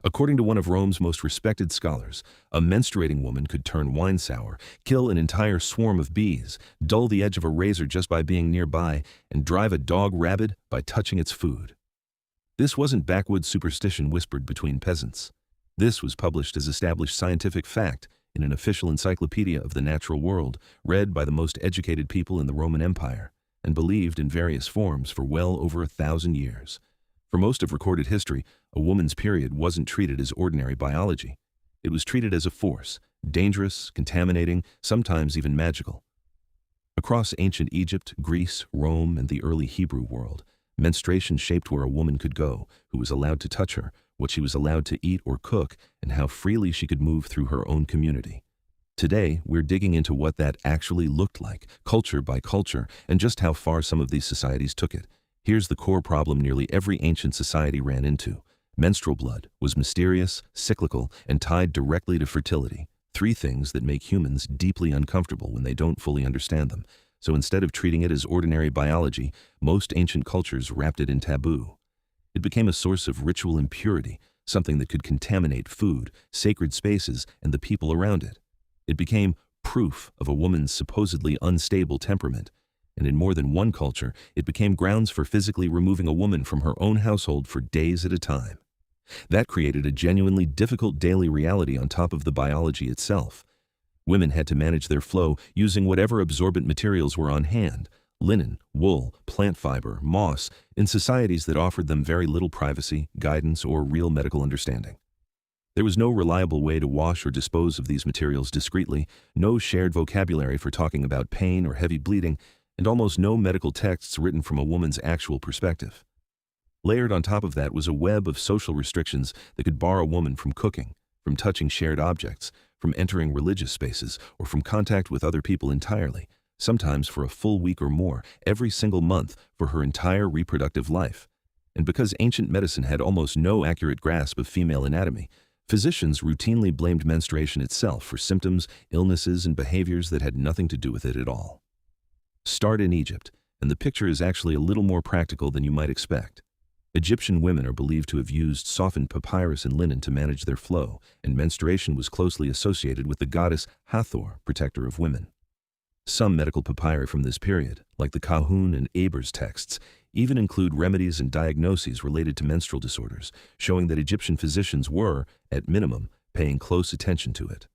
According to one of Rome's most respected scholars, a menstruating woman could turn wine sour, kill an entire swarm of bees, dull the edge of a razor just by being nearby, and drive a dog rabid by touching its food. This wasn't backwoods superstition whispered between peasants. This was published as established scientific fact in an official encyclopedia of the natural world, read by the most educated people in the Roman Empire, and believed in various forms for well over 1,000 years. For most of recorded history, a woman's period wasn't treated as ordinary biology. It was treated as a force, dangerous, contaminating, sometimes even magical. Across ancient Egypt, Greece, Rome, and the early Hebrew world, menstruation shaped where a woman could go, who was allowed to touch her, what she was allowed to eat or cook, and how freely she could move through her own community. Today, we're digging into what that actually looked like, culture by culture, and just how far some of these societies took it. Here's the core problem nearly every ancient society ran into. Menstrual blood was mysterious, cyclical, and tied directly to fertility, three things that make humans deeply uncomfortable when they don't fully understand them. So instead of treating it as ordinary biology, most ancient cultures wrapped it in taboo. It became a source of ritual impurity, something that could contaminate food, sacred spaces, and the people around it. It became proof of a woman's supposedly unstable temperament, and in more than one culture, it became grounds for physically removing a woman from her own household for days at a time. That created a genuinely difficult daily reality on top of the biology itself. Women had to manage their flow using whatever absorbent materials were on hand: linen, wool, plant fiber, moss, in societies that offered them very little privacy, guidance, or real medical understanding. There was no reliable way to wash or dispose of these materials discreetly, no shared vocabulary for talking about pain or heavy bleeding, and almost no medical texts written from a woman's actual perspective. Layered on top of that was a web of social restrictions that could bar a woman from cooking, from touching shared objects, from entering religious spaces, or from contact with other people entirely, sometimes for a full week or more, every single month for her entire reproductive life. And because ancient medicine had almost no accurate grasp of female anatomy, physicians routinely blamed menstruation itself for symptoms, illnesses, and behaviors that had nothing to do with it at all. Start in Egypt, and the picture is actually a little more practical than you might expect. Egyptian women are believed to have used softened papyrus and linen to manage their flow, and menstruation was closely associated with the goddess Hathor, protector of women. Some medical papyri from this period, like the Kahun and Eber's texts, even include remedies and diagnoses related to menstrual disorders, showing that Egyptian physicians were, at minimum, paying close attention to it.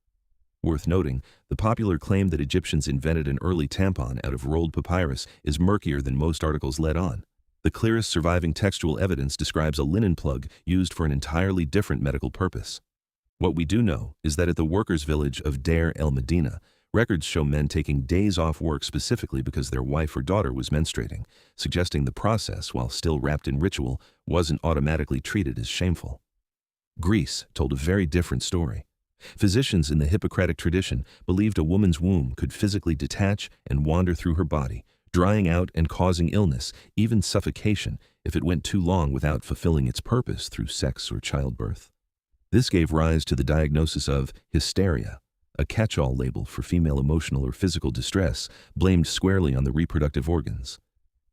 Worth noting, the popular claim that Egyptians invented an early tampon out of rolled papyrus is murkier than most articles let on. The clearest surviving textual evidence describes a linen plug used for an entirely different medical purpose. What we do know is that at the workers' village of Deir el-Medina, records show men taking days off work specifically because their wife or daughter was menstruating, suggesting the process, while still wrapped in ritual, wasn't automatically treated as shameful. Greece told a very different story. Physicians in the Hippocratic tradition believed a woman's womb could physically detach and wander through her body, drying out and causing illness, even suffocation, if it went too long without fulfilling its purpose through sex or childbirth. This gave rise to the diagnosis of hysteria, a catch-all label for female emotional or physical distress blamed squarely on the reproductive organs.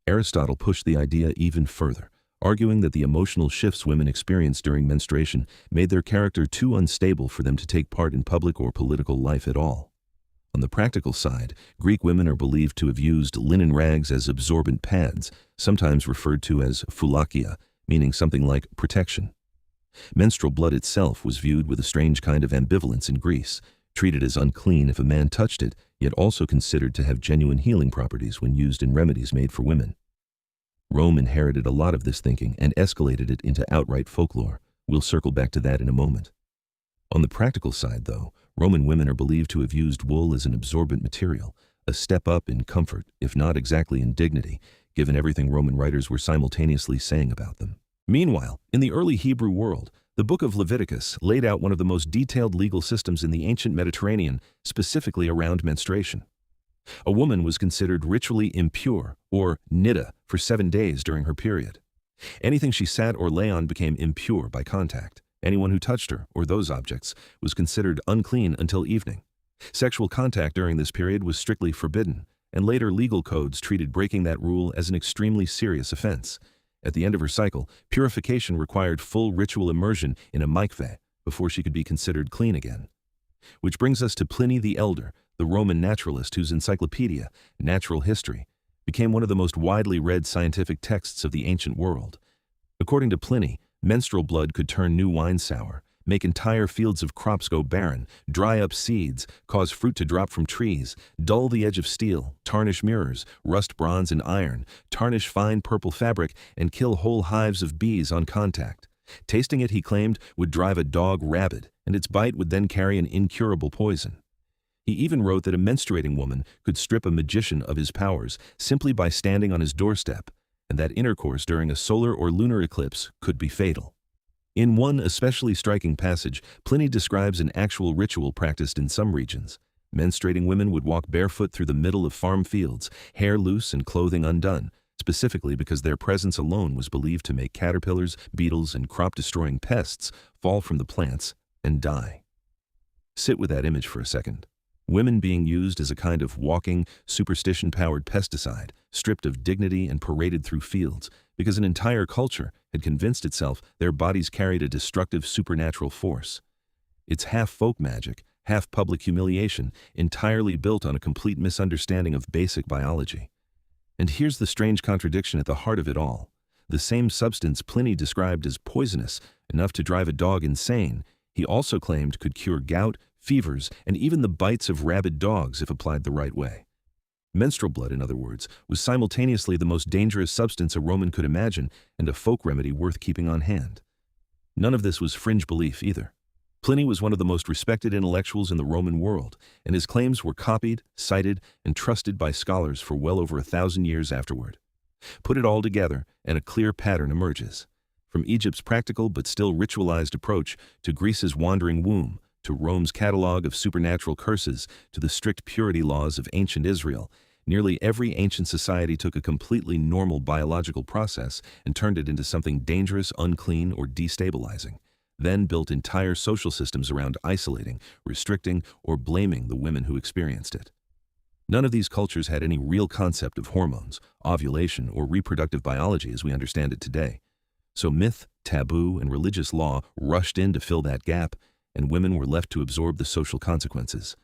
Aristotle pushed the idea even further, arguing that the emotional shifts women experienced during menstruation made their character too unstable for them to take part in public or political life at all. On the practical side, Greek women are believed to have used linen rags as absorbent pads, sometimes referred to as phyllokia, meaning something like protection. Menstrual blood itself was viewed with a strange kind of ambivalence in Greece, treated as unclean if a man touched it, yet also considered to have genuine healing properties when used in remedies made for women. Rome inherited a lot of this thinking and escalated it into outright folklore. We'll circle back to that in a moment. On the practical side, though, Roman women are believed to have used wool as an absorbent material, a step up in comfort, if not exactly in dignity, given everything Roman writers were simultaneously saying about them. Meanwhile, in the early Hebrew world, the book of Leviticus laid out one of the most detailed legal systems in the ancient Mediterranean, specifically around menstruation. A woman was considered ritually impure, or nidda, for 7 days during her period. Anything she sat or lay on became impure by contact. Anyone who touched her, or those objects, was considered unclean until evening. Sexual contact during this period was strictly forbidden, and later legal codes treated breaking that rule as an extremely serious offense. At the end of her cycle, purification required full ritual immersion in a mikveh before she could be considered clean again. Which brings us to Pliny the Elder, the Roman naturalist whose encyclopedia, Natural History, became one of the most widely read scientific texts of the ancient world. According to Pliny, menstrual blood could turn new wine sour, make entire fields of crops go barren, dry up seeds, cause fruit to drop from trees, dull the edge of steel, tarnish mirrors, rust bronze and iron, tarnish fine purple fabric, and kill whole hives of bees on contact. Tasting it, he claimed, would drive a dog rabid, and its bite would then carry an incurable poison. He even wrote that a menstruating woman could strip a magician of his powers simply by standing on his doorstep, and that intercourse during a solar or lunar eclipse could be fatal. In one especially striking passage, Pliny describes an actual ritual practiced in some regions. Menstruating women would walk barefoot through the middle of farm fields, hair loose and clothing undone, specifically because their presence alone was believed to make caterpillars, beetles, and crop-destroying pests fall from the plants and die. Sit with that image for a second. Women being used as a kind of walking, superstition-powered pesticide, stripped of dignity and paraded through fields, because an entire culture had convinced itself their bodies carried a destructive supernatural force. It's half folk magic, half public humiliation, entirely built on a complete misunderstanding of basic biology. And here's the strange contradiction at the heart of it all. The same substance Pliny described as poisonous, enough to drive a dog insane, he also claimed could cure gout, fevers, and even the bites of rabid dogs if applied the right way. Menstrual blood, in other words, was simultaneously the most dangerous substance a Roman could imagine and a folk remedy worth keeping on hand. None of this was fringe belief either. Pliny was one of the most respected intellectuals in the Roman world, and his claims were copied, cited, and trusted by scholars for well over 1,000 years afterward. Put it all together, and a clear pattern emerges. From Egypt's practical but still ritualized approach to Greece's wandering womb, to Rome's catalog of supernatural curses, to the strict purity laws of ancient Israel, nearly every ancient society took a completely normal biological process and turned it into something dangerous, unclean, or destabilizing, then built entire social systems around isolating, restricting, or blaming the women who experienced it. None of these cultures had any real concept of hormones, ovulation, or reproductive biology as we understand it today. So myth, taboo, and religious law rushed in to fill that gap, and women were left to absorb the social consequences.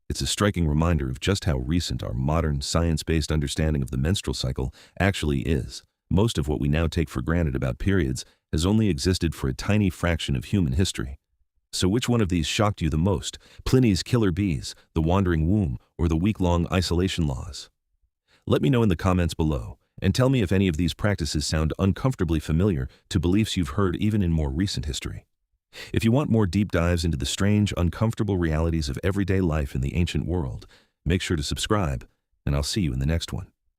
It's a striking reminder of just how recent our modern, science-based understanding of the menstrual cycle actually is. Most of what we now take for granted about periods has only existed for a tiny fraction of human history. So which one of these shocked you the most? Pliny's killer bees, the wandering womb, or the week-long isolation laws? Let me know in the comments below, and tell me if any of these practices sound uncomfortably familiar to beliefs you've heard even in more recent history. If you want more deep dives into the strange, uncomfortable realities of everyday life in the ancient world, make sure to subscribe, and I'll see you in the next one.